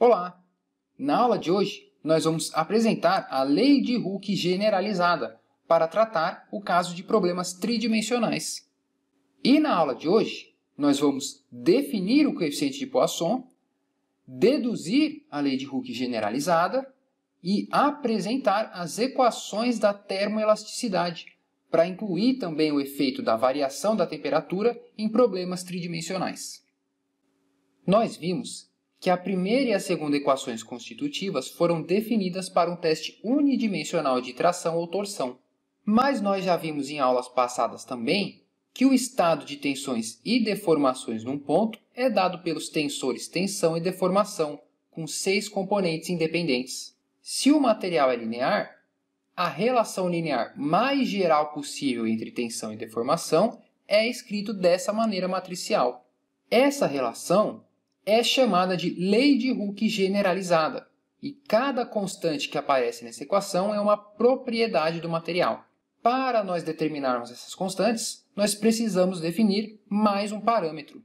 Olá! Na aula de hoje, nós vamos apresentar a lei de Hooke generalizada para tratar o caso de problemas tridimensionais. E na aula de hoje, nós vamos definir o coeficiente de Poisson, deduzir a lei de Hooke generalizada e apresentar as equações da termoelasticidade, para incluir também o efeito da variação da temperatura em problemas tridimensionais. Nós vimos que a primeira e a segunda equações constitutivas foram definidas para um teste unidimensional de tração ou torção. Mas nós já vimos em aulas passadas também que o estado de tensões e deformações num ponto é dado pelos tensores tensão e deformação, com 6 componentes independentes. Se o material é linear, a relação linear mais geral possível entre tensão e deformação é escrito dessa maneira matricial. Essa relação é chamada de lei de Hooke generalizada, e cada constante que aparece nessa equação é uma propriedade do material. Para nós determinarmos essas constantes, nós precisamos definir mais um parâmetro.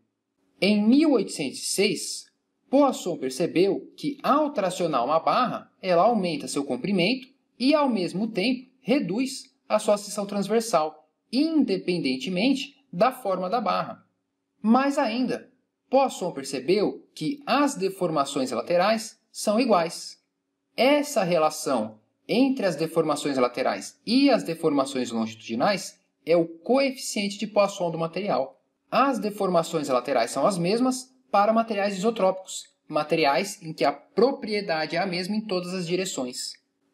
Em 1806, Poisson percebeu que ao tracionar uma barra, ela aumenta seu comprimento e, ao mesmo tempo, reduz a sua seção transversal, independentemente da forma da barra. Mais ainda, Poisson percebeu que as deformações laterais são iguais. Essa relação entre as deformações laterais e as deformações longitudinais é o coeficiente de Poisson do material. As deformações laterais são as mesmas para materiais isotrópicos, materiais em que a propriedade é a mesma em todas as direções.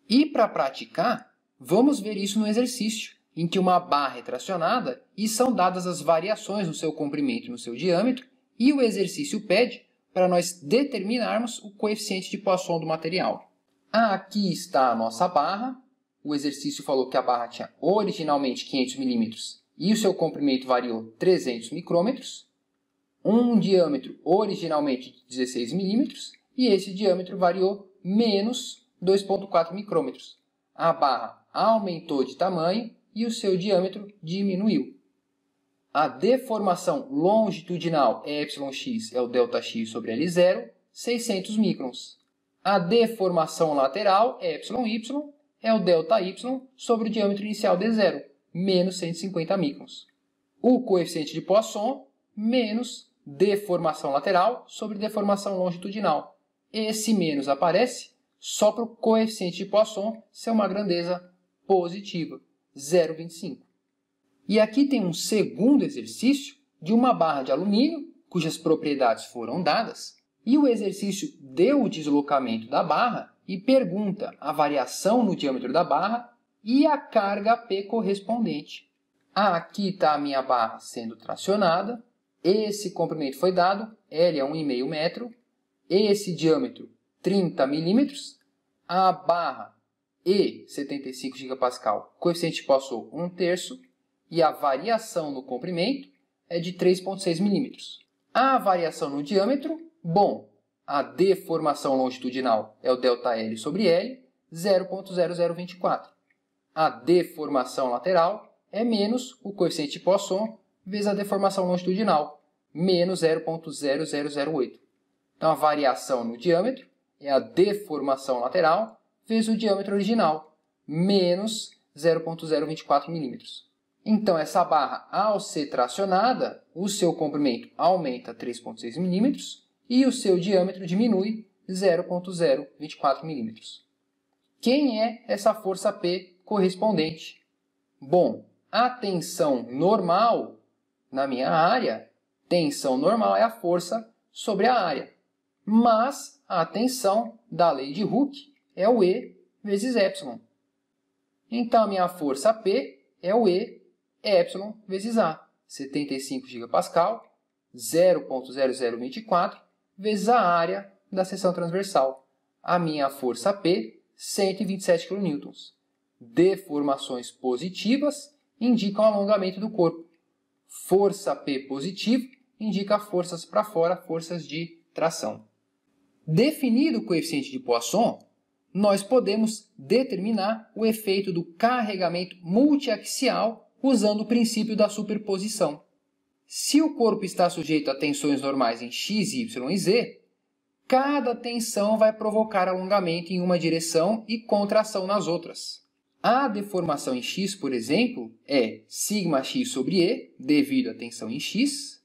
E para praticar, vamos ver isso no exercício, em que uma barra é tracionada e são dadas as variações no seu comprimento e no seu diâmetro, e o exercício pede para nós determinarmos o coeficiente de Poisson do material. Aqui está a nossa barra. O exercício falou que a barra tinha originalmente 500 mm e o seu comprimento variou 300 micrômetros. Um diâmetro originalmente de 16 mm e esse diâmetro variou menos 2,4 micrômetros. A barra aumentou de tamanho e o seu diâmetro diminuiu. A deformação longitudinal εx é o ΔX sobre L0, 600 microns. A deformação lateral εy é o ΔY sobre o diâmetro inicial D0, menos 150 microns. O coeficiente de Poisson, menos deformação lateral sobre deformação longitudinal. Esse menos aparece só para o coeficiente de Poisson ser uma grandeza positiva, 0,25. E aqui tem um segundo exercício de uma barra de alumínio, cujas propriedades foram dadas, e o exercício deu o deslocamento da barra e pergunta a variação no diâmetro da barra e a carga P correspondente. Aqui está a minha barra sendo tracionada, esse comprimento foi dado, L é 1,5 metro, esse diâmetro 30 milímetros, a barra E, 75 gigapascal, coeficiente de Poisson 1/3, e a variação no comprimento é de 3,6 milímetros. A variação no diâmetro, bom, a deformação longitudinal é o ΔL sobre L, 0,0024. A deformação lateral é menos o coeficiente de Poisson vezes a deformação longitudinal, menos 0,0008. Então, a variação no diâmetro é a deformação lateral vezes o diâmetro original, menos 0,024 milímetros. Então, essa barra, ao ser tracionada, o seu comprimento aumenta 3,6 mm e o seu diâmetro diminui 0,024 mm. Quem é essa força P correspondente? Bom, a tensão normal na minha área, tensão normal é a força sobre a área. Mas a tensão da lei de Hooke é o E vezes ε. Então, a minha força P é o E ε vezes A, 75 gigapascal, 0,0024, vezes a área da seção transversal. A minha força P, 127 kN. Deformações positivas indicam alongamento do corpo. Força P positivo indica forças para fora, forças de tração. Definido o coeficiente de Poisson, nós podemos determinar o efeito do carregamento multiaxial usando o princípio da superposição. Se o corpo está sujeito a tensões normais em x, y e z, cada tensão vai provocar alongamento em uma direção e contração nas outras. A deformação em x, por exemplo, é σx sobre e, devido à tensão em x,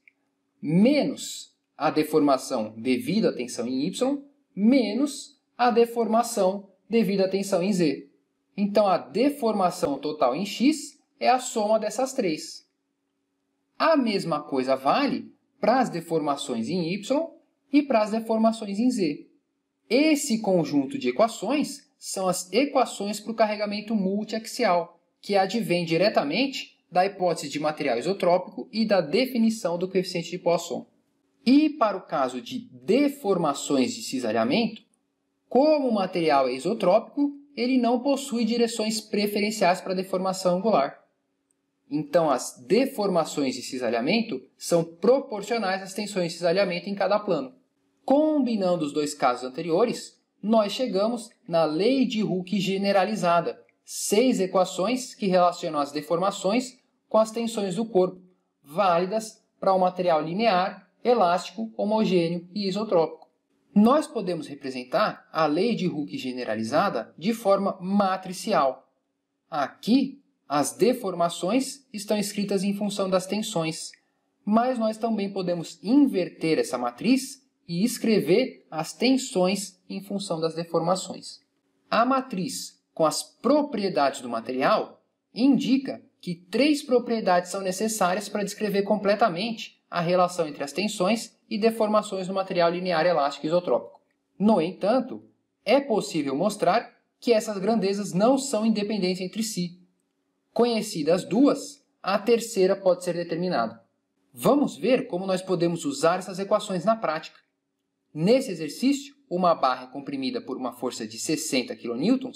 menos a deformação devido à tensão em y, menos a deformação devido à tensão em z. Então, a deformação total em x é a soma dessas três. A mesma coisa vale para as deformações em y e para as deformações em z. Esse conjunto de equações são as equações para o carregamento multiaxial, que advém diretamente da hipótese de material isotrópico e da definição do coeficiente de Poisson. E para o caso de deformações de cisalhamento, como o material é isotrópico, ele não possui direções preferenciais para deformação angular. Então, as deformações de cisalhamento são proporcionais às tensões de cisalhamento em cada plano. Combinando os dois casos anteriores, nós chegamos na lei de Hooke generalizada, 6 equações que relacionam as deformações com as tensões do corpo, válidas para um material linear, elástico, homogêneo e isotrópico. Nós podemos representar a lei de Hooke generalizada de forma matricial. Aqui, as deformações estão escritas em função das tensões, mas nós também podemos inverter essa matriz e escrever as tensões em função das deformações. A matriz com as propriedades do material indica que 3 propriedades são necessárias para descrever completamente a relação entre as tensões e deformações no material linear elástico isotrópico. No entanto, é possível mostrar que essas grandezas não são independentes entre si. Conhecidas duas, a terceira pode ser determinada. Vamos ver como nós podemos usar essas equações na prática. Nesse exercício, uma barra é comprimida por uma força de 60 kN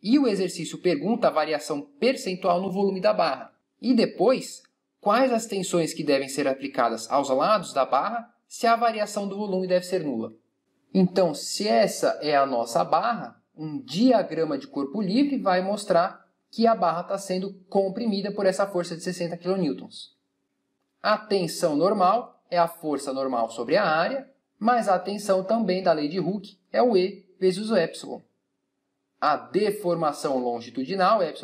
e o exercício pergunta a variação percentual no volume da barra. E depois, quais as tensões que devem ser aplicadas aos lados da barra se a variação do volume deve ser nula. Então, se essa é a nossa barra, um diagrama de corpo livre vai mostrar que a barra está sendo comprimida por essa força de 60 kN. A tensão normal é a força normal sobre a área, mas a tensão também da lei de Hooke é o E vezes o epsilon. A deformação longitudinal, εx,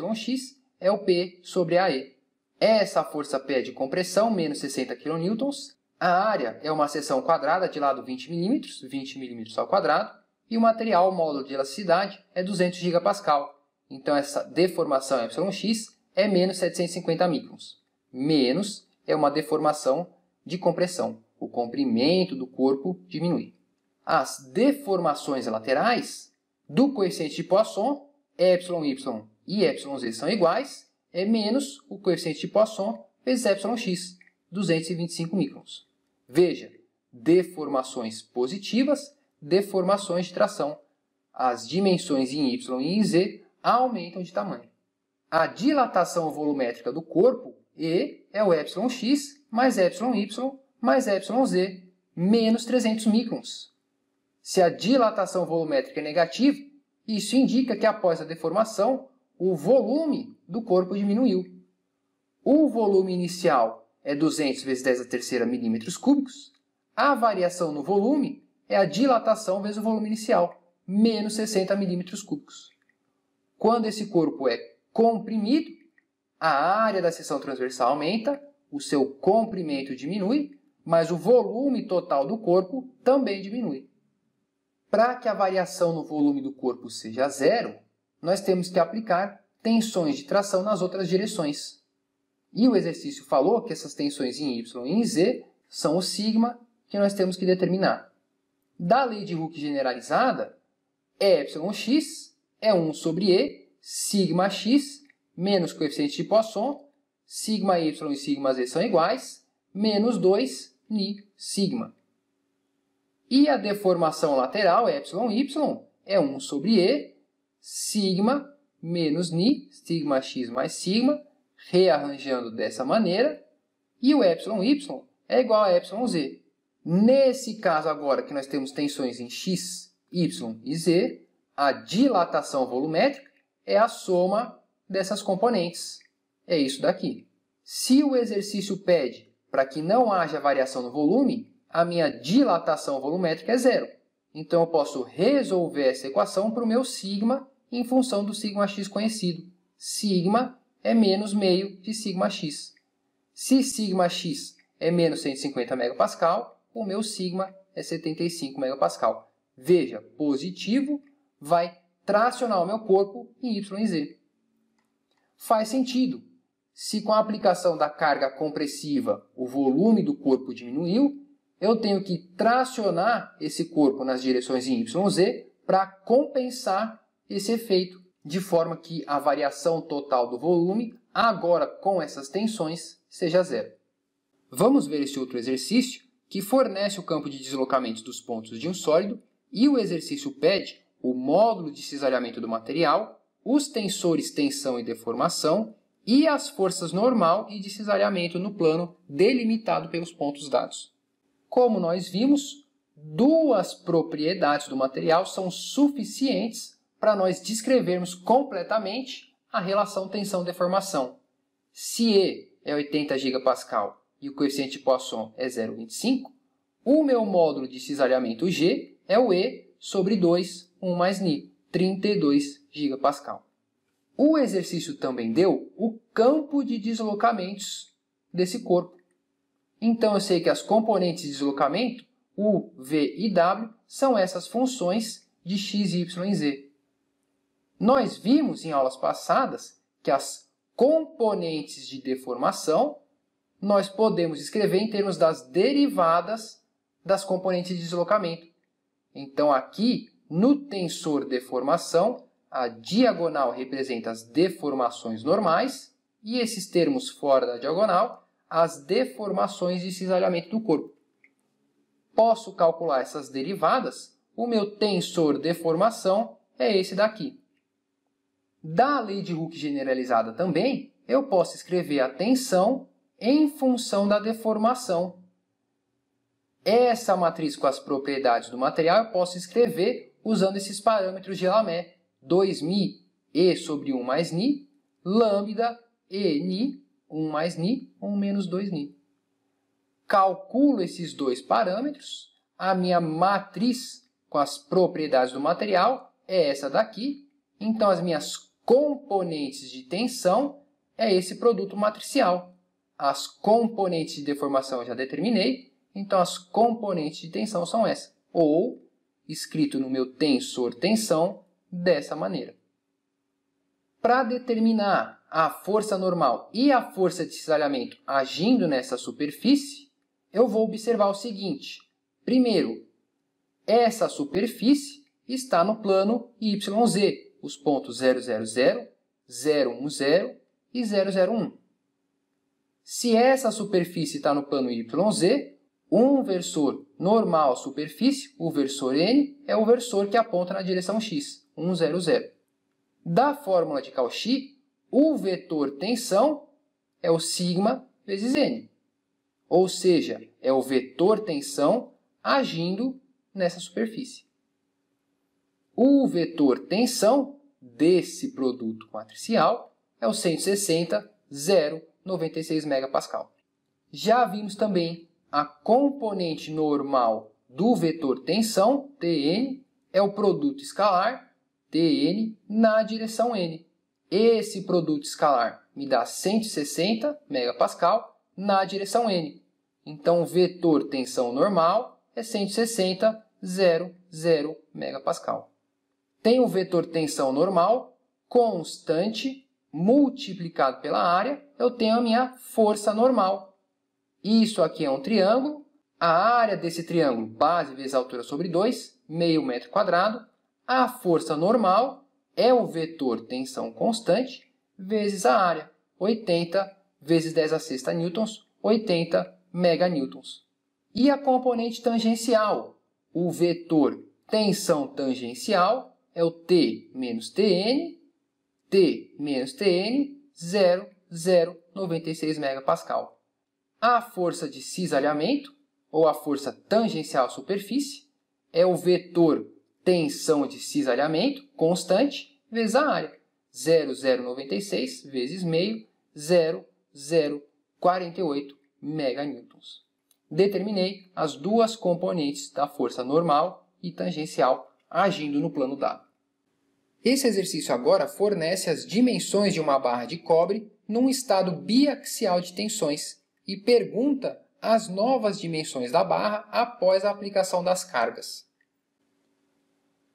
é o P sobre a E. Essa força P é de compressão, menos 60 kN. A área é uma seção quadrada de lado 20 mm, 20 mm ao quadrado, e o material, o módulo de elasticidade, é 200 GPa. Então, essa deformação εx é menos 750 microns. Menos é uma deformação de compressão. O comprimento do corpo diminui. As deformações laterais do coeficiente de Poisson, εy e εz são iguais, é menos o coeficiente de Poisson vezes εx, 225 microns. Veja, deformações positivas, deformações de tração. As dimensões em y e em z aumentam de tamanho. A dilatação volumétrica do corpo, E, é o εx mais εy mais εz, menos 300 microns. Se a dilatação volumétrica é negativa, isso indica que após a deformação, o volume do corpo diminuiu. O volume inicial é 200 vezes 10 a terceira milímetros cúbicos. A variação no volume é a dilatação vezes o volume inicial, menos 60 milímetros cúbicos. Quando esse corpo é comprimido, a área da seção transversal aumenta, o seu comprimento diminui, mas o volume total do corpo também diminui. Para que a variação no volume do corpo seja zero, nós temos que aplicar tensões de tração nas outras direções. E o exercício falou que essas tensões em y e em z são o sigma que nós temos que determinar. Da lei de Hooke generalizada, εx é 1 sobre e, sigma x, menos coeficiente de Poisson, sigma y e sigma z são iguais, menos 2 ni sigma. E a deformação lateral, εy, é 1 sobre e, sigma menos ni, sigma x mais sigma, rearranjando dessa maneira, e o εy é igual a εz. Nesse caso agora que nós temos tensões em x, y e z, a dilatação volumétrica é a soma dessas componentes. É isso daqui. Se o exercício pede para que não haja variação no volume, a minha dilatação volumétrica é zero. Então, eu posso resolver essa equação para o meu sigma em função do σx conhecido. Sigma é menos meio de σx. Se σx é menos 150 MPa, o meu sigma é 75 MPa. Veja, positivo vai tracionar o meu corpo em y e z. Faz sentido. Se com a aplicação da carga compressiva o volume do corpo diminuiu, eu tenho que tracionar esse corpo nas direções em y e z para compensar esse efeito, de forma que a variação total do volume, agora com essas tensões, seja zero. Vamos ver esse outro exercício que fornece o campo de deslocamento dos pontos de um sólido e o exercício pede o módulo de cisalhamento do material, os tensores tensão e deformação e as forças normal e de cisalhamento no plano delimitado pelos pontos dados. Como nós vimos, duas propriedades do material são suficientes para nós descrevermos completamente a relação tensão-deformação. Se E é 80 GPa e o coeficiente de Poisson é 0,25, o meu módulo de cisalhamento G é o E sobre 2, 1 mais Ni, 32 GPa. O exercício também deu o campo de deslocamentos desse corpo. Então, eu sei que as componentes de deslocamento, U, V e W, são essas funções de x, y e z. Nós vimos em aulas passadas que as componentes de deformação nós podemos escrever em termos das derivadas das componentes de deslocamento. Então, aqui, no tensor deformação, a diagonal representa as deformações normais e esses termos fora da diagonal, as deformações de cisalhamento do corpo. Posso calcular essas derivadas, o meu tensor deformação é esse daqui. Da lei de Hooke generalizada também, eu posso escrever a tensão em função da deformação. Essa matriz com as propriedades do material eu posso escrever usando esses parâmetros de Lamé. 2μ E sobre 1 mais Ni, lambda E Ni, 1 mais Ni, 1 menos 2Ni. Calculo esses dois parâmetros, a minha matriz com as propriedades do material é essa daqui, então as minhas componentes de tensão é esse produto matricial. As componentes de deformação eu já determinei, então as componentes de tensão são essas. Ou, escrito no meu tensor tensão, dessa maneira. Para determinar a força normal e a força de cisalhamento agindo nessa superfície, eu vou observar o seguinte. Primeiro, essa superfície está no plano YZ, os pontos 000, 010 e 001. Se essa superfície está no plano YZ, um versor normal superfície, o versor N, é o versor que aponta na direção X. 100. Da fórmula de Cauchy, o vetor tensão é o sigma vezes N. Ou seja, é o vetor tensão agindo nessa superfície. O vetor tensão desse produto matricial é o 160, 0,96 MPa. Já vimos também a componente normal do vetor tensão, Tn, é o produto escalar Tn na direção N. Esse produto escalar me dá 160 MPa na direção N. Então, o vetor tensão normal é 160, 0 MPa. Tem o vetor tensão normal constante multiplicado pela área, eu tenho a minha força normal. Isso aqui é um triângulo. A área desse triângulo, base vezes altura sobre 2, meio metro quadrado. A força normal é o vetor tensão constante vezes a área, 80 vezes 10 a sexta newtons, 80 meganewtons. E a componente tangencial, o vetor tensão tangencial é o T menos Tn, 0,096 MPa. A força de cisalhamento, ou a força tangencial à superfície, é o vetor tensão de cisalhamento constante vezes a área. 0,096 vezes meio, 0,048 meganewtons. Determinei as duas componentes da força normal e tangencial agindo no plano dado. Esse exercício agora fornece as dimensões de uma barra de cobre num estado biaxial de tensões e pergunta as novas dimensões da barra após a aplicação das cargas.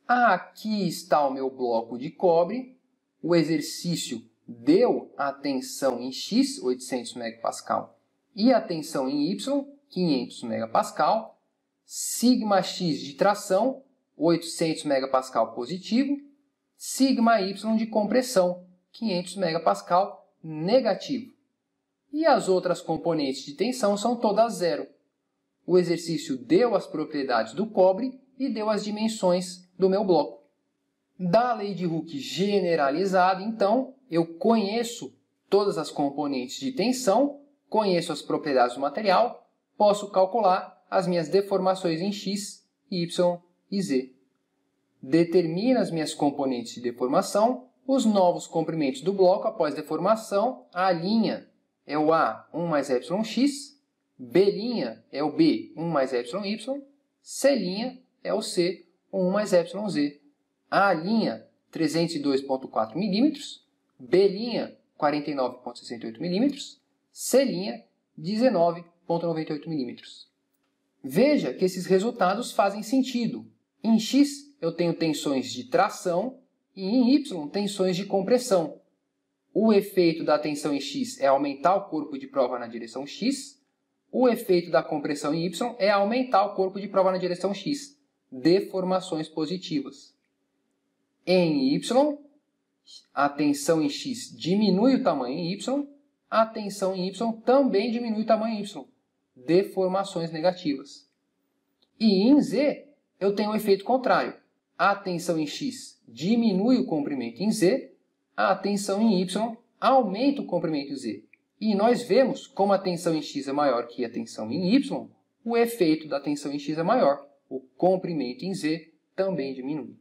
Aqui está o meu bloco de cobre. O exercício deu a tensão em X, 800 MPa, e a tensão em Y, 500 MPa. Sigma X de tração, 800 MPa positivo. Sigma Y de compressão, 500 MPa negativo. E as outras componentes de tensão são todas zero. O exercício deu as propriedades do cobre e deu as dimensões do meu bloco. Da lei de Hooke generalizada, então, eu conheço todas as componentes de tensão, conheço as propriedades do material, posso calcular as minhas deformações em X, Y e Z. Determino as minhas componentes de deformação, os novos comprimentos do bloco após deformação, a linha é o A 1 mais εx, B' é o B 1 mais εy, C' é o C 1 mais εz. A linha 302,4 mm, B' 49,68 mm, C' 19,98 mm. Veja que esses resultados fazem sentido. Em X eu tenho tensões de tração e em Y tensões de compressão. O efeito da tensão em X é aumentar o corpo de prova na direção X. O efeito da compressão em Y é aumentar o corpo de prova na direção X. Deformações positivas. Em Y, a tensão em X diminui o tamanho em Y. A tensão em Y também diminui o tamanho em Y. Deformações negativas. E em Z, eu tenho o efeito contrário. A tensão em X diminui o comprimento em Z. A tensão em Y aumenta o comprimento em Z. E nós vemos, como a tensão em X é maior que a tensão em Y, o efeito da tensão em X é maior. O comprimento em Z também diminui.